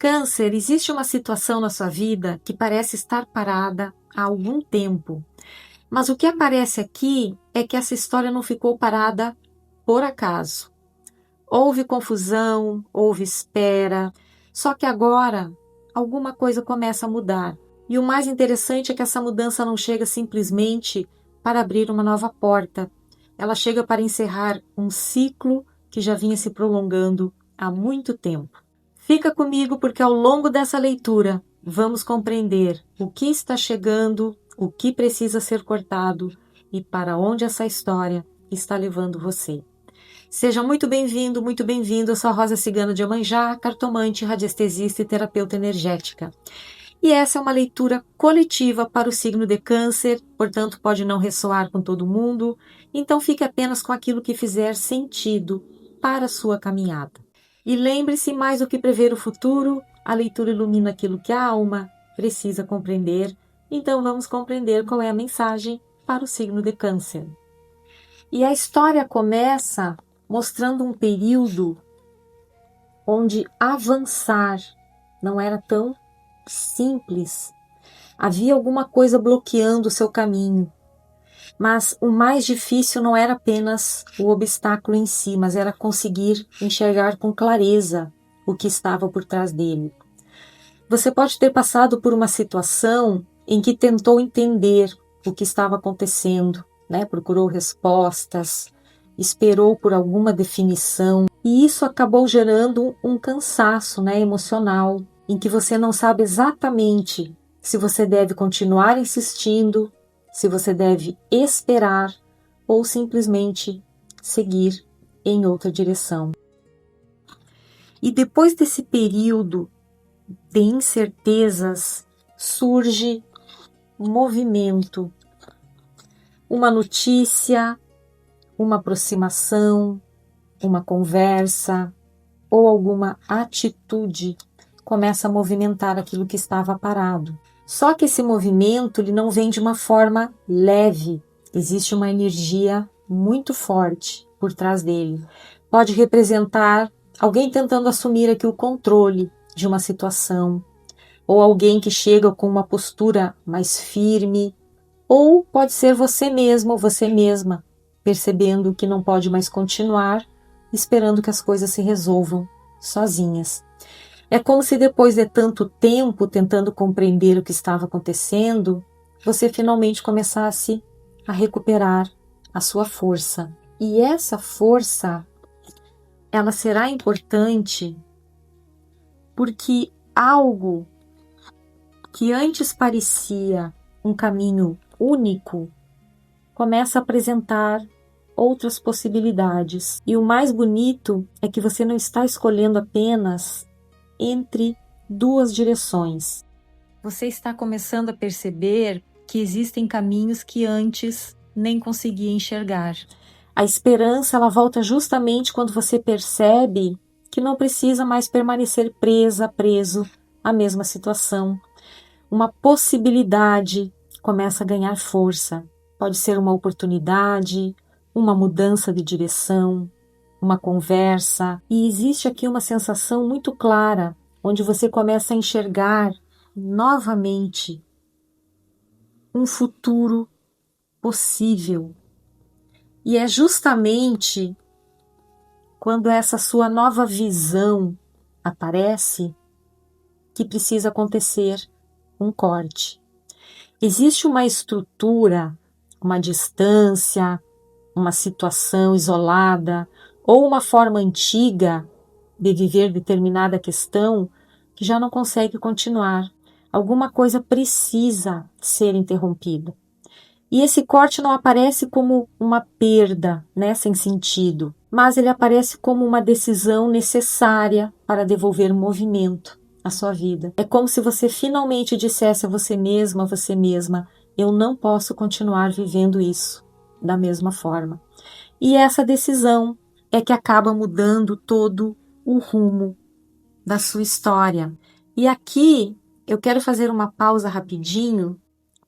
Câncer, existe uma situação na sua vida que parece estar parada há algum tempo. Mas o que aparece aqui é que essa história não ficou parada por acaso. Houve confusão, houve espera, só que agora alguma coisa começa a mudar. E o mais interessante é que essa mudança não chega simplesmente para abrir uma nova porta. Ela chega para encerrar um ciclo que já vinha se prolongando há muito tempo. Fica comigo porque ao longo dessa leitura vamos compreender o que está chegando, o que precisa ser cortado e para onde essa história está levando você. Seja muito bem-vindo, eu sou a Rosa Cigano de Iemanjá, cartomante, radiestesista e terapeuta energética. E essa é uma leitura coletiva para o signo de Câncer, portanto pode não ressoar com todo mundo, então fique apenas com aquilo que fizer sentido para a sua caminhada. E lembre-se, mais do que prever o futuro, a leitura ilumina aquilo que a alma precisa compreender, então vamos compreender qual é a mensagem para o signo de Câncer. E a história começa mostrando um período onde avançar não era tão simples. Havia alguma coisa bloqueando o seu caminho. Mas o mais difícil não era apenas o obstáculo em si, mas era conseguir enxergar com clareza o que estava por trás dele. Você pode ter passado por uma situação em que tentou entender o que estava acontecendo, né? Procurou respostas, esperou por alguma definição, e isso acabou gerando um cansaço, né, emocional, em que você não sabe exatamente se você deve continuar insistindo, se você deve esperar ou simplesmente seguir em outra direção. E depois desse período de incertezas, surge um movimento, uma notícia, uma aproximação, uma conversa ou alguma atitude começa a movimentar aquilo que estava parado. Só que esse movimento ele não vem de uma forma leve, existe uma energia muito forte por trás dele. Pode representar alguém tentando assumir aqui o controle de uma situação, ou alguém que chega com uma postura mais firme, ou pode ser você mesmo ou você mesma, percebendo que não pode mais continuar, esperando que as coisas se resolvam sozinhas. É como se depois de tanto tempo tentando compreender o que estava acontecendo, você finalmente começasse a recuperar a sua força. E essa força, ela será importante porque algo que antes parecia um caminho único começa a apresentar outras possibilidades. E o mais bonito é que você não está escolhendo apenas entre duas direções. Você está começando a perceber que existem caminhos que antes nem conseguia enxergar. A esperança ela volta justamente quando você percebe que não precisa mais permanecer preso à mesma situação. Uma possibilidade começa a ganhar força. Pode ser uma oportunidade, uma mudança de direção, uma conversa. E existe aqui uma sensação muito clara, onde você começa a enxergar novamente um futuro possível. E é justamente quando essa sua nova visão aparece que precisa acontecer um corte. Existe uma estrutura, uma distância, uma situação isolada ou uma forma antiga de viver determinada questão que já não consegue continuar. Alguma coisa precisa ser interrompida. E esse corte não aparece como uma perda, né, sem sentido, mas ele aparece como uma decisão necessária para devolver movimento à sua vida. É como se você finalmente dissesse a você mesma, eu não posso continuar vivendo isso da mesma forma. E essa decisão é que acaba mudando todo o rumo da sua história. E aqui eu quero fazer uma pausa rapidinho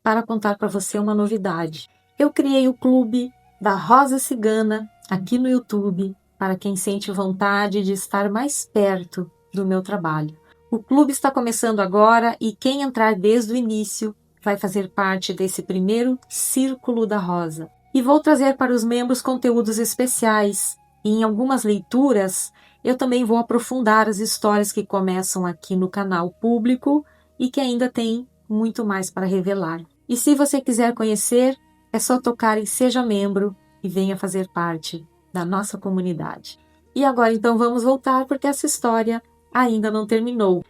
para contar para você uma novidade. Eu criei o clube da Rosa Cigana aqui no YouTube para quem sente vontade de estar mais perto do meu trabalho. O clube está começando agora e quem entrar desde o início vai fazer parte desse primeiro Círculo da Rosa. E vou trazer para os membros conteúdos especiais. E em algumas leituras, eu também vou aprofundar as histórias que começam aqui no canal público e que ainda tem muito mais para revelar. E se você quiser conhecer, é só tocar em Seja Membro e venha fazer parte da nossa comunidade. E agora então vamos voltar porque essa história ainda não terminou.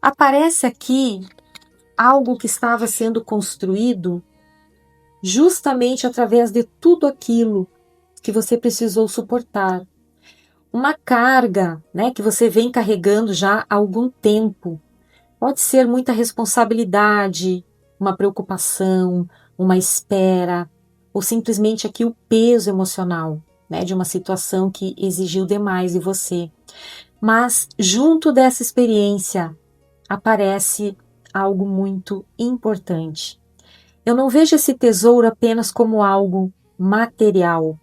Aparece aqui algo que estava sendo construído justamente através de tudo aquilo que você precisou suportar. Uma carga, né, que você vem carregando já há algum tempo. Pode ser muita responsabilidade, uma preocupação, uma espera, ou simplesmente aqui o peso emocional, né, de uma situação que exigiu demais de você. Mas junto dessa experiência aparece algo muito importante. Eu não vejo esse tesouro apenas como algo material.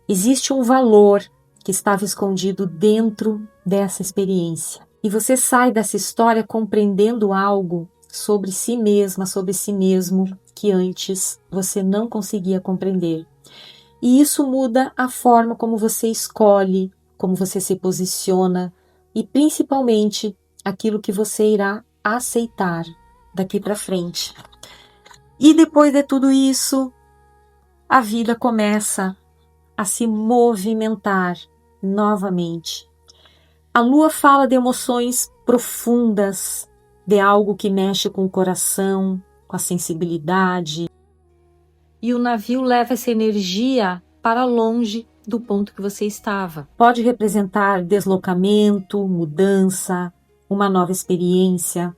Existe um valor que estava escondido dentro dessa experiência. E você sai dessa história compreendendo algo sobre si mesma, sobre si mesmo, que antes você não conseguia compreender. E isso muda a forma como você escolhe, como você se posiciona e principalmente aquilo que você irá aceitar daqui para frente. E depois de tudo isso, a vida começa a se movimentar novamente. A lua fala de emoções profundas, de algo que mexe com o coração, com a sensibilidade. E o navio leva essa energia para longe do ponto que você estava. Pode representar deslocamento, mudança, uma nova experiência,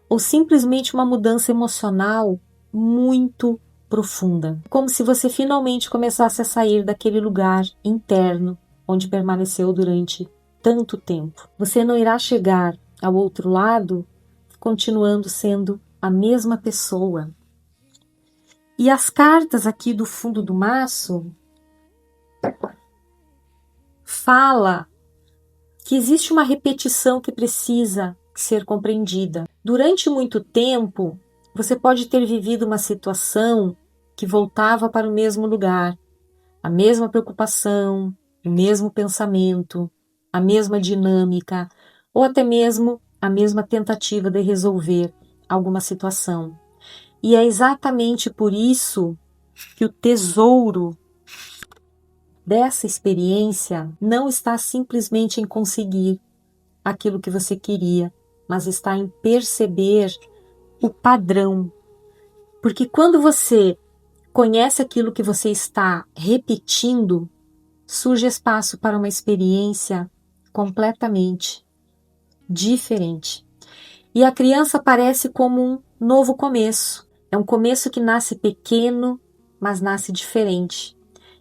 ou simplesmente uma mudança emocional muito profunda. Como se você finalmente começasse a sair daquele lugar interno onde permaneceu durante tanto tempo. Você não irá chegar ao outro lado continuando sendo a mesma pessoa. E as cartas aqui do fundo do maço fala que existe uma repetição que precisa ser compreendida. Durante muito tempo, você pode ter vivido uma situação que voltava para o mesmo lugar, a mesma preocupação, o mesmo pensamento, a mesma dinâmica, ou até mesmo a mesma tentativa de resolver alguma situação. E é exatamente por isso que o tesouro dessa experiência não está simplesmente em conseguir aquilo que você queria, mas está em perceber o padrão. Porque quando você conhece aquilo que você está repetindo, surge espaço para uma experiência completamente diferente. E a criança parece como um novo começo. É um começo que nasce pequeno, mas nasce diferente.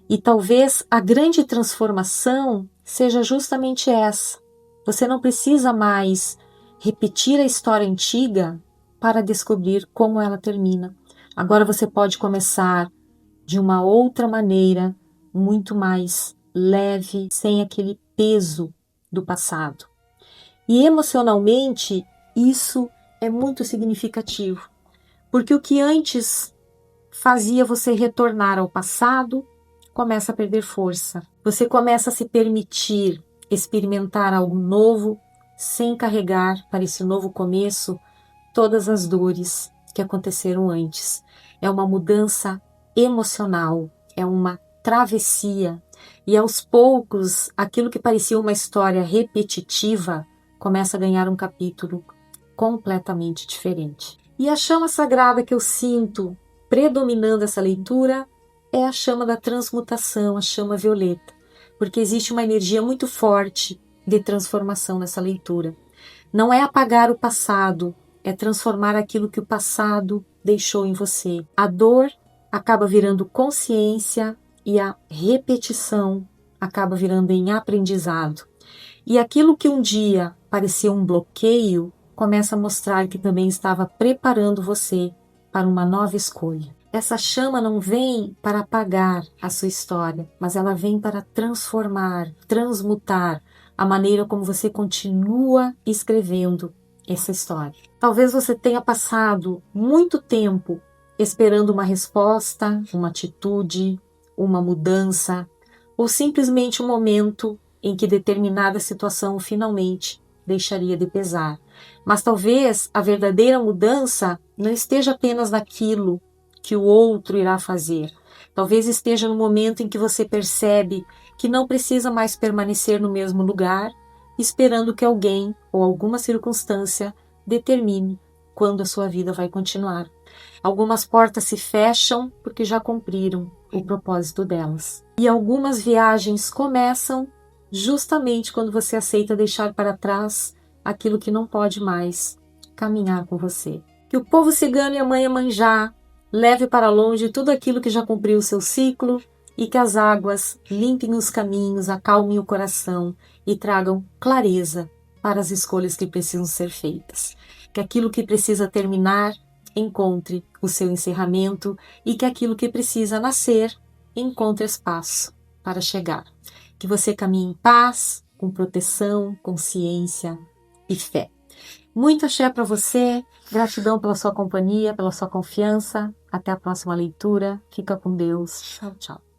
E talvez a grande transformação seja justamente essa. Você não precisa mais repetir a história antiga para descobrir como ela termina. Agora você pode começar de uma outra maneira, muito mais leve, sem aquele peso do passado. E emocionalmente, isso é muito significativo, porque o que antes fazia você retornar ao passado começa a perder força. Você começa a se permitir experimentar algo novo sem carregar para esse novo começo todas as dores que aconteceram antes. É uma mudança emocional, é uma travessia e aos poucos aquilo que parecia uma história repetitiva começa a ganhar um capítulo completamente diferente. E a chama sagrada que eu sinto predominando essa leitura é a chama da transmutação, a chama violeta, porque existe uma energia muito forte de transformação nessa leitura. Não é apagar o passado, é transformar aquilo que o passado deixou em você. A dor acaba virando consciência e a repetição acaba virando em aprendizado. E aquilo que um dia parecia um bloqueio começa a mostrar que também estava preparando você para uma nova escolha. Essa chama não vem para apagar a sua história, mas ela vem para transformar, transmutar a maneira como você continua escrevendo essa história. Talvez você tenha passado muito tempo esperando uma resposta, uma atitude, uma mudança, ou simplesmente um momento em que determinada situação finalmente deixaria de pesar. Mas talvez a verdadeira mudança não esteja apenas naquilo que o outro irá fazer. Talvez esteja no momento em que você percebe que não precisa mais permanecer no mesmo lugar, esperando que alguém ou alguma circunstância determine quando a sua vida vai continuar. Algumas portas se fecham porque já cumpriram o propósito delas. E algumas viagens começam justamente quando você aceita deixar para trás aquilo que não pode mais caminhar com você. Que o povo cigano e a mãe Iemanjá leve para longe tudo aquilo que já cumpriu o seu ciclo e que as águas limpem os caminhos, acalmem o coração e tragam clareza para as escolhas que precisam ser feitas. Que aquilo que precisa terminar encontre o seu encerramento e que aquilo que precisa nascer encontre espaço para chegar. Que você caminhe em paz, com proteção, consciência e fé. Muito axé para você, gratidão pela sua companhia, pela sua confiança. Até a próxima leitura. Fica com Deus. Tchau, tchau.